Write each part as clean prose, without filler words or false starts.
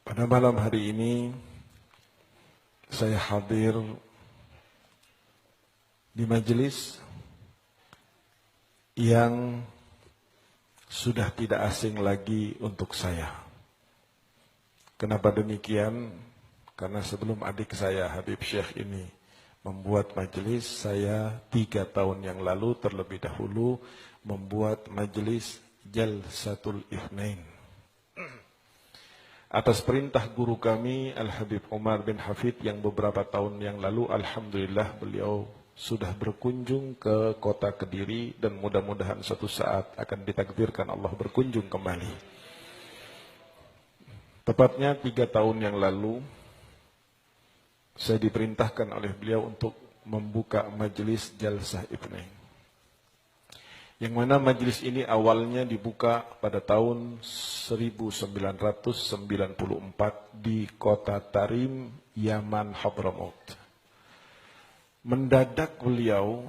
Pada malam hari ini saya hadir di majelis yang sudah tidak asing lagi untuk saya. Kenapa demikian? Karena sebelum adik saya Habib Syekh ini membuat majelis, saya 3 tahun yang lalu terlebih dahulu membuat majelis Jalsatul Ithnain. Atas perintah guru kami Al-Habib Umar bin Hafid yang beberapa tahun yang lalu, alhamdulillah beliau sudah berkunjung ke kota Kediri dan mudah-mudahan suatu saat akan ditakdirkan Allah berkunjung kembali. Tepatnya 3 tahun yang lalu saya diperintahkan oleh beliau untuk membuka majelis Jalsah Ithnain. Yang mana majelis ini awalnya dibuka pada tahun 1994 di kota Tarim, Yaman, Hadramaut. Mendadak beliau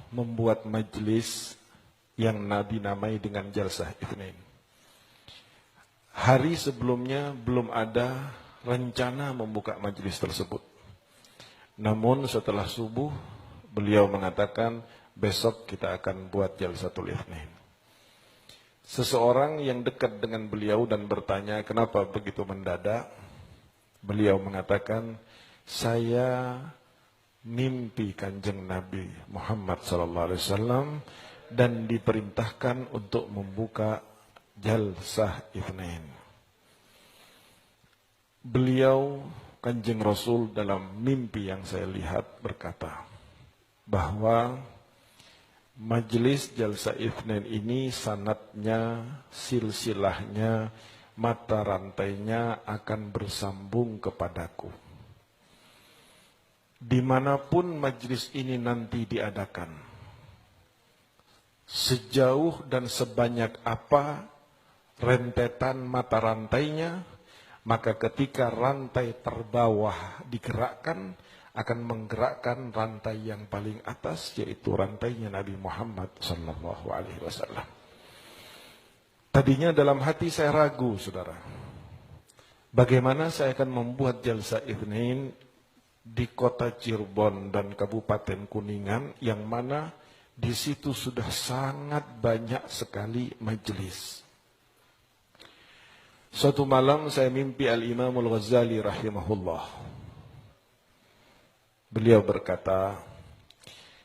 membuat majelis yang dinamai dengan Jalsah Ithnain. Hari sebelumnya belum ada rencana membuka majelis tersebut. Namun setelah subuh beliau mengatakan, besok kita akan buat Jalsatul Ithnain. Seseorang yang dekat dengan beliau dan bertanya, kenapa begitu mendadak? Beliau mengatakan, saya mimpi Kanjeng Nabi Muhammad SAW dan diperintahkan untuk membuka Jalsah Ithnain. Beliau, Kanjeng Rasul dalam mimpi yang saya lihat berkata bahwa majelis Jalsah Ithnain ini sanadnya, silsilahnya, mata rantainya akan bersambung kepadaku. Dimanapun majelis ini nanti diadakan, sejauh dan sebanyak apa rentetan mata rantainya, maka ketika rantai terbawah digerakkan, akan menggerakkan rantai yang paling atas, yaitu rantainya Nabi Muhammad SAW. Tadinya dalam hati saya ragu, saudara. Bagaimana saya akan membuat Jalsah Ithnain di kota Cirebon dan Kabupaten Kuningan, yang mana di situ sudah sangat banyak sekali majelis. Suatu malam saya mimpi Al-Imam Al-Ghazali rahimahullah. Beliau berkata,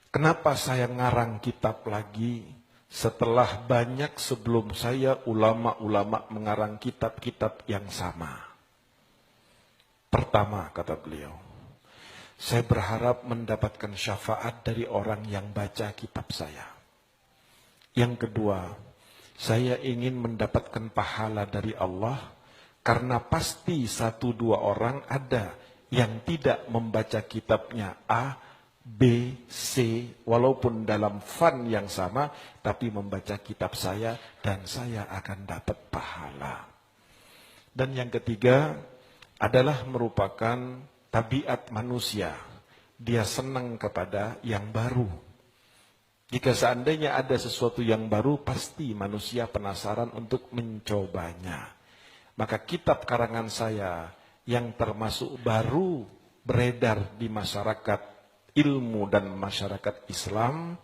kenapa saya ngarang kitab lagi setelah banyak sebelum saya ulama-ulama mengarang kitab-kitab yang sama? Pertama, kata beliau, saya berharap mendapatkan syafaat dari orang yang baca kitab saya. Yang kedua, saya ingin mendapatkan pahala dari Allah, karena pasti 1-2 orang ada yang tidak membaca kitabnya A, B, C, walaupun dalam fun yang sama, tapi membaca kitab saya dan saya akan dapat pahala. Dan yang ketiga adalah merupakan tabiat manusia. Dia senang kepada yang baru. Jika seandainya ada sesuatu yang baru, pasti manusia penasaran untuk mencobanya. Maka kitab karangan saya yang termasuk baru beredar di masyarakat ilmu dan masyarakat Islam,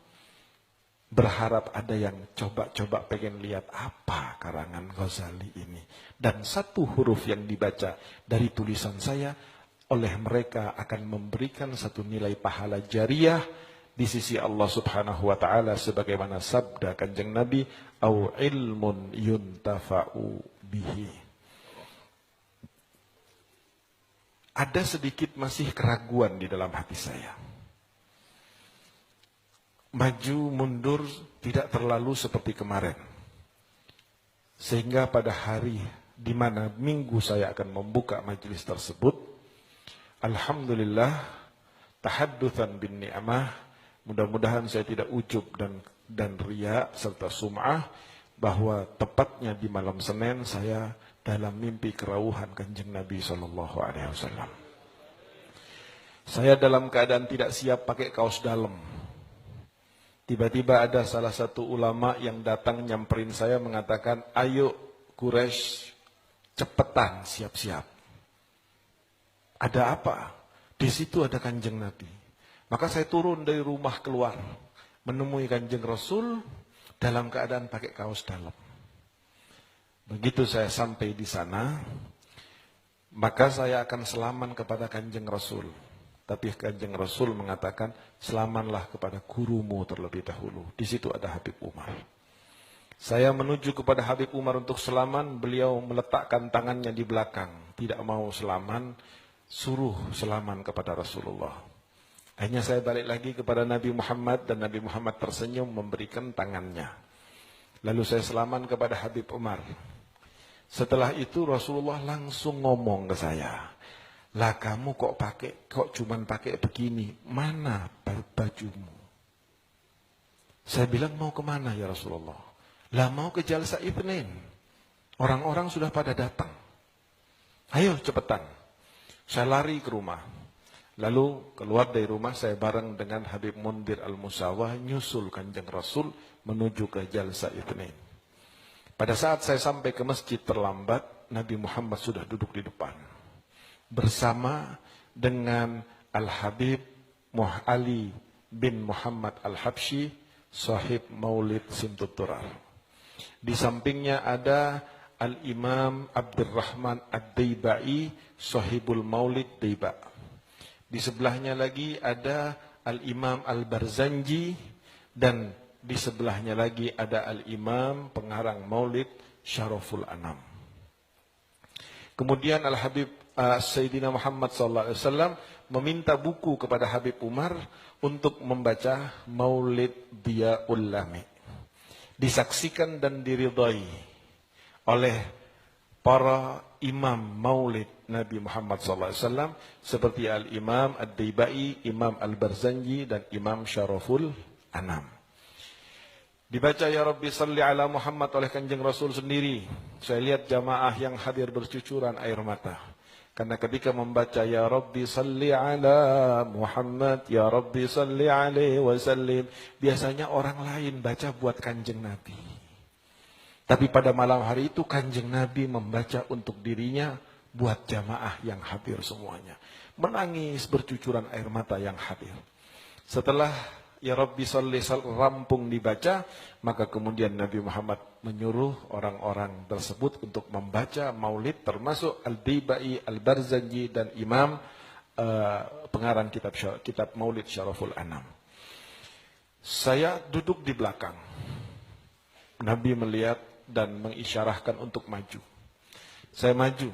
berharap ada yang coba-coba pengen lihat apa karangan Ghazali ini. Dan 1 huruf yang dibaca dari tulisan saya oleh mereka akan memberikan 1 nilai pahala jariah di sisi Allah Subhanahu wa taala, sebagaimana sabda Kanjeng Nabi, au ilmun yuntafa'u bihi. Ada sedikit masih keraguan di dalam hati saya. Maju mundur tidak terlalu seperti kemarin. Sehingga pada hari di mana minggu saya akan membuka majelis tersebut, alhamdulillah, tahaddutan bin ni'mah, mudah-mudahan saya tidak ujub dan riya serta sum'ah, bahwa tepatnya di malam Senin saya dalam mimpi kerawuhan Kanjeng Nabi SAW. Saya dalam keadaan tidak siap pakai kaos dalam. Tiba-tiba ada salah satu ulama yang datang nyamperin saya mengatakan, ayo Quraisy, cepetan siap-siap. Ada apa? Di situ ada Kanjeng Nabi. Maka saya turun dari rumah keluar, menemui Kanjeng Rasul dalam keadaan pakai kaos dalam. Begitu saya sampai di sana, maka saya akan selaman kepada Kanjeng Rasul. Tapi Kanjeng Rasul mengatakan, selamanlah kepada gurumu terlebih dahulu. Di situ ada Habib Umar. Saya menuju kepada Habib Umar untuk selaman, beliau meletakkan tangannya di belakang. Tidak mau selaman, suruh selaman kepada Rasulullah. Akhirnya saya balik lagi kepada Nabi Muhammad dan Nabi Muhammad tersenyum memberikan tangannya. Lalu saya selaman kepada Habib Umar. Setelah itu Rasulullah langsung ngomong ke saya, lah kamu kok cuman pakai begini, mana bajumu? Saya bilang mau kemana ya Rasulullah? Lah mau ke Jalsa Itsnain. Orang-orang sudah pada datang. Ayo cepetan. Saya lari ke rumah. Lalu keluar dari rumah saya bareng dengan Habib Mundir Al-Musawah nyusul Kanjeng Rasul menuju ke Jalsa Itsnain. Pada saat saya sampai ke masjid terlambat, Nabi Muhammad sudah duduk di depan. Bersama dengan Al-Habib Ali bin Muhammad Al-Habsyi, sahib Maulid Simtud Durar. Di sampingnya ada Al-Imam Abdurrahman Ad-Daibai, sahibul Maulid Daiba. Di sebelahnya lagi ada Al-Imam Al-Barzanji, dan di sebelahnya lagi ada Al-Imam pengarang Maulid Syaraful Anam. Kemudian Al-Habib Sayyidina Muhammad SAW meminta buku kepada Habib Umar untuk membaca Maulid Diyaul Lami. Disaksikan dan diridhai oleh para imam Maulid Nabi Muhammad SAW seperti Al-Imam Ad-Daibai, Imam Al-Barzanji, dan Imam Syaraful Anam. Dibaca Ya Rabbi Salli ala Muhammad oleh Kanjeng Rasul sendiri. Saya lihat jamaah yang hadir bercucuran air mata. Karena ketika membaca Ya Rabbi Salli ala Muhammad, Ya Rabbi Salli alaihi wasallim, biasanya orang lain baca buat Kanjeng Nabi. Tapi pada malam hari itu Kanjeng Nabi membaca untuk dirinya, buat jamaah yang hadir semuanya. Menangis bercucuran air mata yang hadir. Setelah Ya Rabbi Salli rampung dibaca, maka kemudian Nabi Muhammad menyuruh orang-orang tersebut untuk membaca maulid, termasuk Al-Daibai, Al-Barzanji, dan Imam pengarang kitab Maulid Syaraful Anam. Saya duduk di belakang. Nabi melihat dan mengisyarahkan untuk maju. Saya maju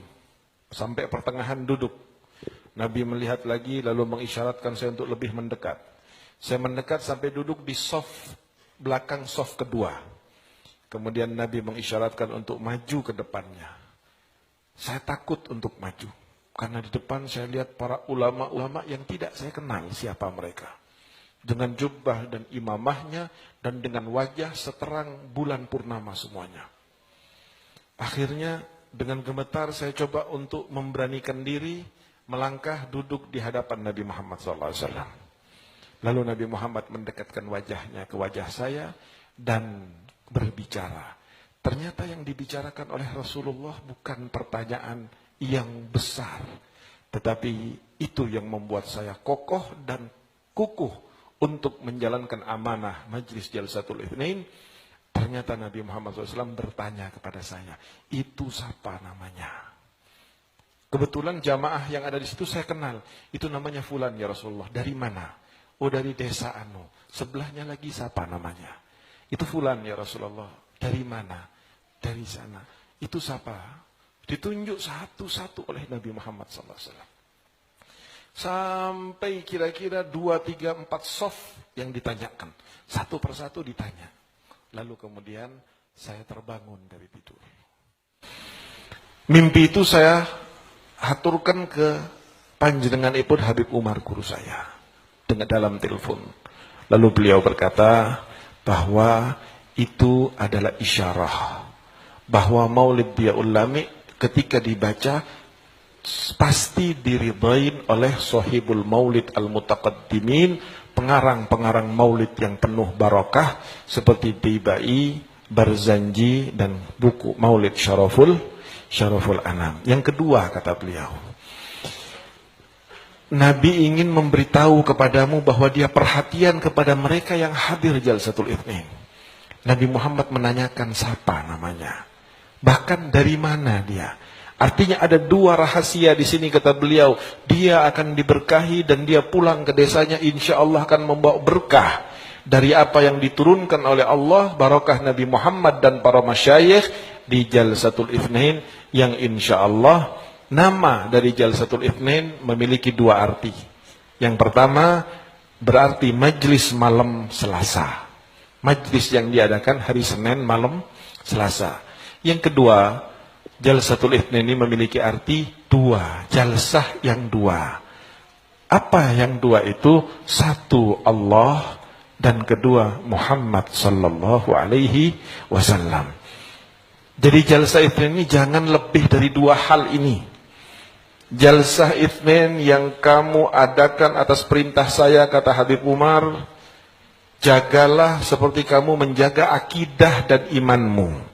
sampai pertengahan duduk. Nabi melihat lagi lalu mengisyaratkan saya untuk lebih mendekat. Saya mendekat sampai duduk di soft belakang soft kedua. Kemudian Nabi mengisyaratkan untuk maju ke depannya. Saya takut untuk maju. Karena di depan saya lihat para ulama-ulama yang tidak saya kenal siapa mereka. Dengan jubbah dan imamahnya dan dengan wajah seterang bulan purnama semuanya. Akhirnya dengan gemetar saya coba untuk memberanikan diri melangkah duduk di hadapan Nabi Muhammad SAW. Lalu Nabi Muhammad mendekatkan wajahnya ke wajah saya dan berbicara. Ternyata yang dibicarakan oleh Rasulullah bukan pertanyaan yang besar, tetapi itu yang membuat saya kokoh dan kukuh untuk menjalankan amanah Majlis Jalsatul Itsnain. Ternyata Nabi Muhammad SAW bertanya kepada saya, itu siapa namanya? Kebetulan jamaah yang ada di situ saya kenal. Itu namanya Fulan ya Rasulullah. Dari mana? Oh dari desa anu. Sebelahnya lagi siapa namanya? Itu Fulan ya Rasulullah. Dari mana? Dari sana. Itu siapa? Ditunjuk satu-satu oleh Nabi Muhammad SAW. Sampai kira-kira 2, 3, 4 soft yang ditanyakan. Satu persatu ditanya. Lalu kemudian saya terbangun dari tidur. Mimpi itu saya haturkan ke panjenenganipun Habib Umar guru saya. Dengan dalam telepon. Lalu beliau berkata bahwa itu adalah isyarah. Bahwa Maulid Diyaul Lami ketika dibaca pasti diridhain oleh sahibul Maulid Al-Mutaqaddimin, pengarang-pengarang Maulid yang penuh barakah seperti Daibai, Barzanji, dan buku Maulid Syaraful Anam. Yang kedua kata beliau, Nabi ingin memberitahu kepadamu bahwa dia perhatian kepada mereka yang hadir Jalsatul Itsnain. Nabi Muhammad menanyakan siapa namanya, bahkan dari mana dia. Artinya ada dua rahasia di sini kata beliau. Dia akan diberkahi dan dia pulang ke desanya insya Allah akan membawa berkah dari apa yang diturunkan oleh Allah, barokah Nabi Muhammad dan para masyayikh di Jalsatul Itsnain, yang insya Allah nama dari Jalsatul Itsnain memiliki dua arti. Yang pertama berarti majlis malam Selasa, majlis yang diadakan hari Senin malam Selasa. Yang kedua, Jalsatul Itsnain ini memiliki arti dua, jalsah yang dua. Apa yang dua itu? Satu Allah, dan kedua Muhammad sallallahu alaihi wasallam. Jadi Jalsah Itsnain ini jangan lebih dari dua hal ini. Jalsah Itsnain yang kamu adakan atas perintah saya, kata Habib Umar, jagalah seperti kamu menjaga akidah dan imanmu.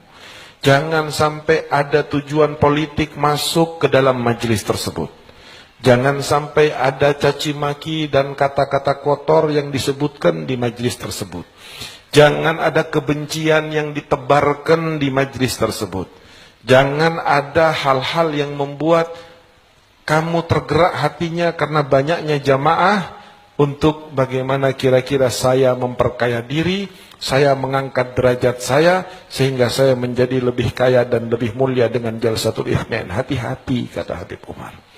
Jangan sampai ada tujuan politik masuk ke dalam majelis tersebut. Jangan sampai ada caci maki dan kata-kata kotor yang disebutkan di majelis tersebut. Jangan ada kebencian yang ditebarkan di majelis tersebut. Jangan ada hal-hal yang membuat kamu tergerak hatinya karena banyaknya jamaah untuk bagaimana kira-kira saya memperkaya diri, saya mengangkat derajat saya sehingga saya menjadi lebih kaya dan lebih mulia dengan Jalsatul Itsnain. Hati-hati, kata Habib Umar.